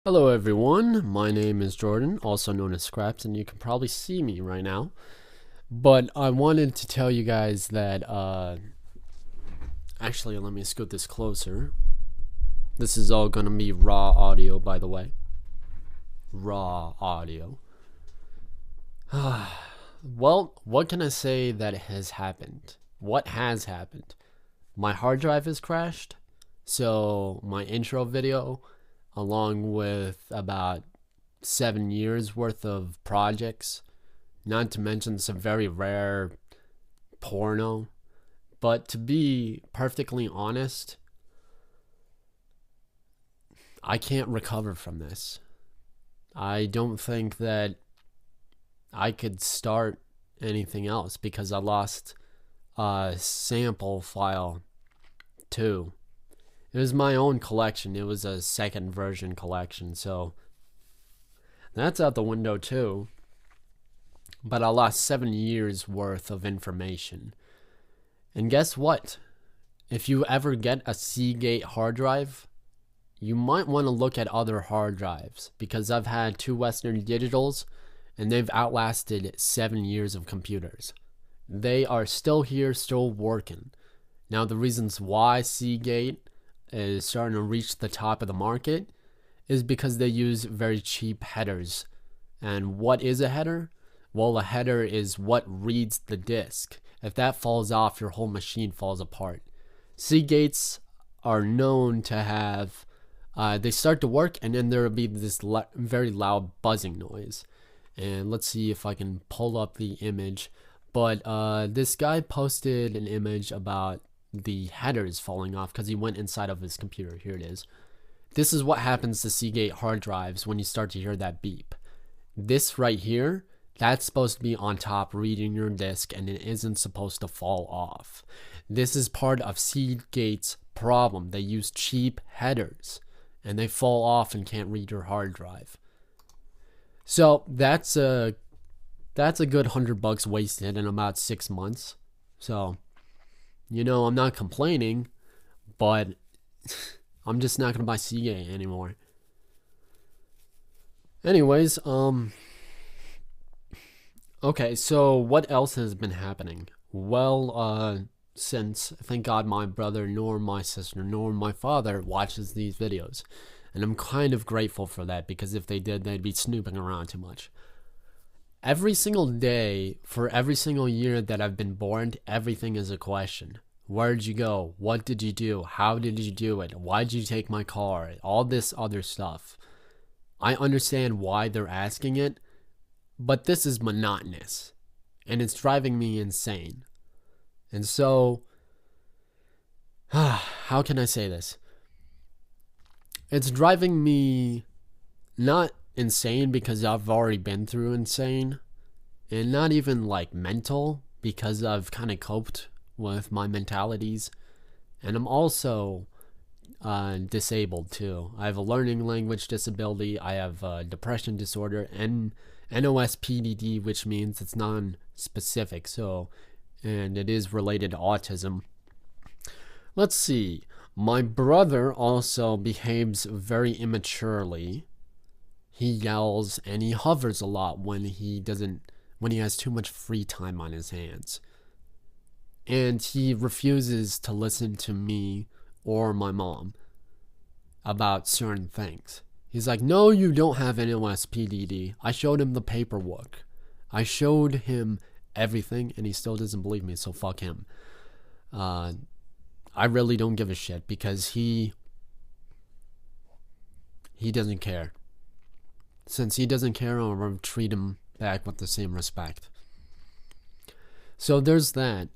Hello everyone, my name is Jordan, also known as Scraps, and you can probably see me right now. But I wanted to tell you guys that, actually let me scoot this closer. This is all gonna be raw audio, by the way. Raw audio. Well, what can I say that has happened? What has happened? My hard drive has crashed, so my intro video, along with about 7 years worth of projects, not to mention some very rare porno. But to be perfectly honest, I can't recover from this. I don't think that I could start anything else because I lost a sample file too. It was my own collection. It was a second version collection, so that's out the window too. But I lost 7 years worth of information. And guess what? If you ever get a Seagate hard drive, you might want to look at other hard drives, because I've had two Western Digitals and they've outlasted 7 years of computers. They are still here, still working. Now, the reasons why Seagate is starting to reach the top of the market is because they use very cheap headers. And what is a header? Well, a header is what reads the disk. If that falls off, your whole machine falls apart. Seagates are known to have, they start to work and then there will be this very loud buzzing noise. And let's see if I can pull up the image. But this guy posted an image about the headers falling off because he went inside of his computer. Here it is. This is what happens to Seagate hard drives when you start to hear that beep. This right here, that's supposed to be on top reading your disk, and it isn't supposed to fall off. This is part of Seagate's problem. They use cheap headers and they fall off and can't read your hard drive. So that's a good $100 wasted in about 6 months. So, I'm not complaining, but I'm just not gonna buy Seagate anymore. Anyways, okay, so what else has been happening? Well, since thank God my brother nor my sister nor my father watches these videos, and I'm kind of grateful for that, because if they did, they'd be snooping around too much. Every single day, for every single year that I've been born, everything is a question. Where'd you go? What did you do? How did you do it? Why'd you take my car? All this other stuff. I understand why they're asking it, but this is monotonous, and it's driving me insane. And so, how can I say this? It's driving me not insane because I've already been through insane, and not even like mental, because I've kind of coped with my mentalities. And I'm also disabled too. I have a learning language disability. I have a depression disorder and NOSPDD, which means it's non-specific, and it is related to autism. Let's see. My brother also behaves very immaturely. He yells and he hovers a lot when he has too much free time on his hands. And he refuses to listen to me or my mom about certain things. He's like, no, you don't have NOSPDD. I showed him the paperwork. I showed him everything, and he still doesn't believe me, so fuck him. I really don't give a shit, because he doesn't care. Since he doesn't care, I'm going to treat him back with the same respect. So there's that.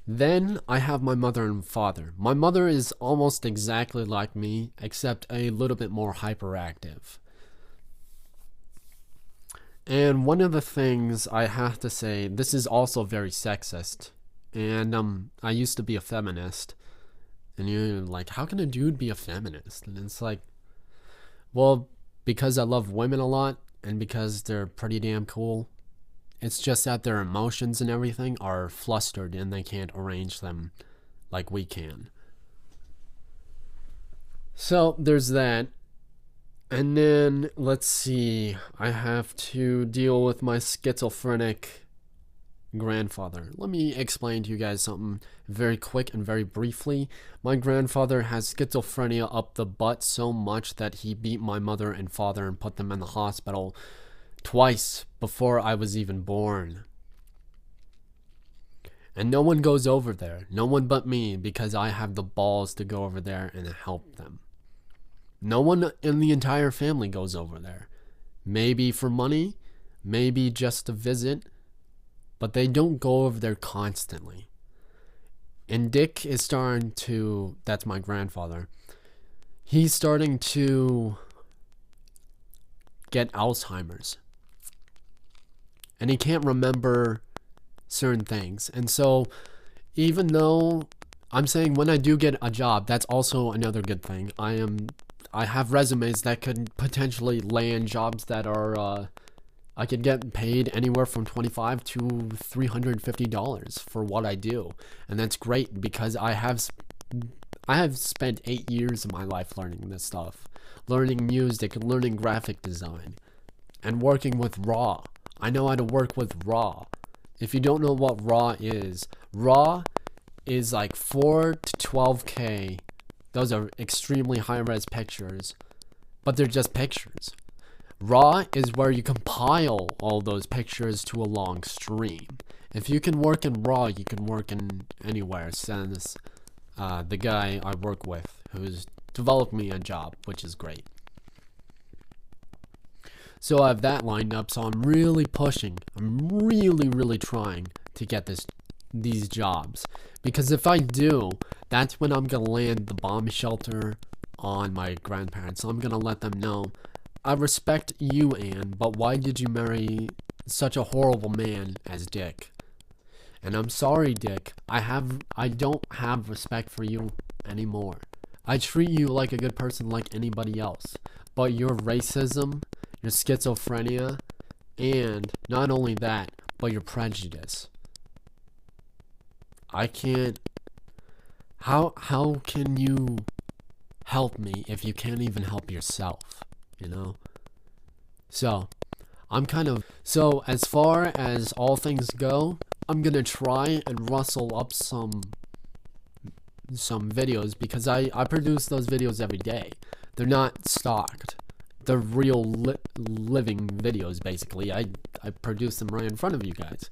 Then I have my mother and father. My mother is almost exactly like me, except a little bit more hyperactive. And one of the things I have to say, this is also very sexist. And I used to be a feminist. And you're like, how can a dude be a feminist? And it's like, well, because I love women a lot, and because they're pretty damn cool. It's just that their emotions and everything are flustered and they can't arrange them like we can. So there's that. And then, let's see, I have to deal with my schizophrenic grandfather. Let me explain to you guys something very quick and very briefly. My grandfather has schizophrenia up the butt so much that he beat my mother and father and put them in the hospital twice before I was even born. And no one goes over there, no one but me, because I have the balls to go over there and help them. No one in the entire family goes over there. Maybe for money, maybe just to visit, but they don't go over there constantly. And Dick is starting to, that's my grandfather, he's starting to get Alzheimer's. And he can't remember certain things. And so, even though I'm saying when I do get a job, that's also another good thing. I have resumes that could potentially land jobs that are I could get paid anywhere from $25 to $350 for what I do. And that's great because I have spent 8 years of my life learning this stuff. Learning music, learning graphic design, and working with RAW. I know how to work with RAW. If you don't know what RAW is like 4 to 12K. Those are extremely high-res pictures, but they're just pictures. RAW is where you compile all those pictures to a long stream. If you can work in RAW, you can work in anywhere, since the guy I work with who's developed me a job, which is great. So I have that lined up, so I'm really pushing. I'm really trying to get these jobs. Because if I do, that's when I'm going to land the bomb shelter on my grandparents. So I'm going to let them know, I respect you, Anne, but why did you marry such a horrible man as Dick? And I'm sorry, Dick. I don't have respect for you anymore. I treat you like a good person like anybody else. But your racism, your schizophrenia, and not only that, but your prejudice. I can't... How can you help me if you can't even help yourself, you know? So, So, as far as all things go, I'm gonna try and rustle up some videos, because I produce those videos every day. They're not stocked. They're real living videos, basically. I produce them right in front of you guys.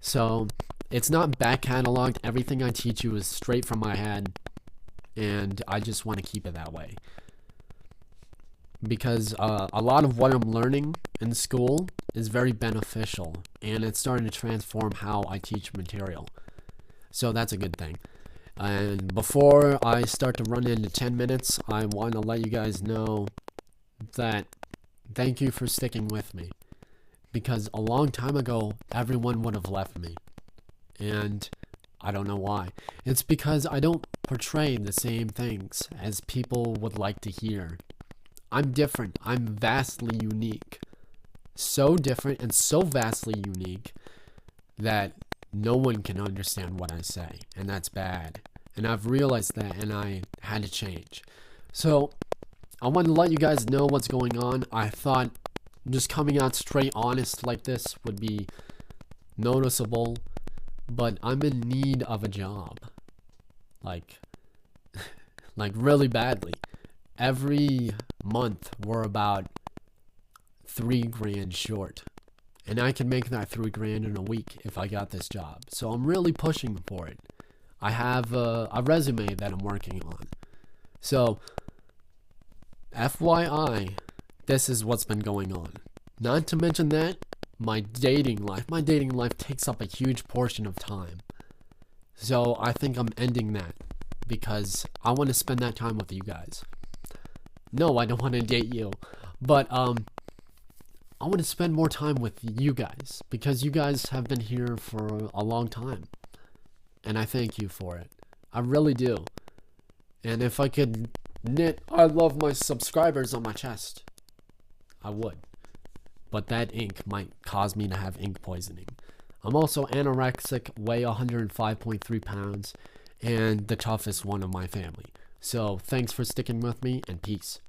So, it's not back cataloged. Everything I teach you is straight from my head, and I just want to keep it that way. Because a lot of what I'm learning in school is very beneficial, and it's starting to transform how I teach material. So that's a good thing. And before I start to run into 10 minutes, I want to let you guys know that thank you for sticking with me. Because a long time ago, everyone would have left me. And I don't know why. It's because I don't portray the same things as people would like to hear. I'm different. I'm vastly unique. So different and so vastly unique that no one can understand what I say. And that's bad. And I've realized that, and I had to change. So, I want to let you guys know what's going on. I thought just coming out straight honest like this would be noticeable. But I'm in need of a job. Like really badly. Every month we're about $3,000 short. And I can make that $3,000 in a week if I got this job. So I'm really pushing for it. I have a resume that I'm working on. So, FYI, this is what's been going on. Not to mention that, my dating life takes up a huge portion of time. So I think I'm ending that because I want to spend that time with you guys. No, I don't want to date you, but I want to spend more time with you guys because you guys have been here for a long time. And I thank you for it. I really do. And if I could knit I love my subscribers on my chest, I would. But that ink might cause me to have ink poisoning. I'm also anorexic, weigh 105.3 pounds, and the toughest one of my family. So thanks for sticking with me, and peace.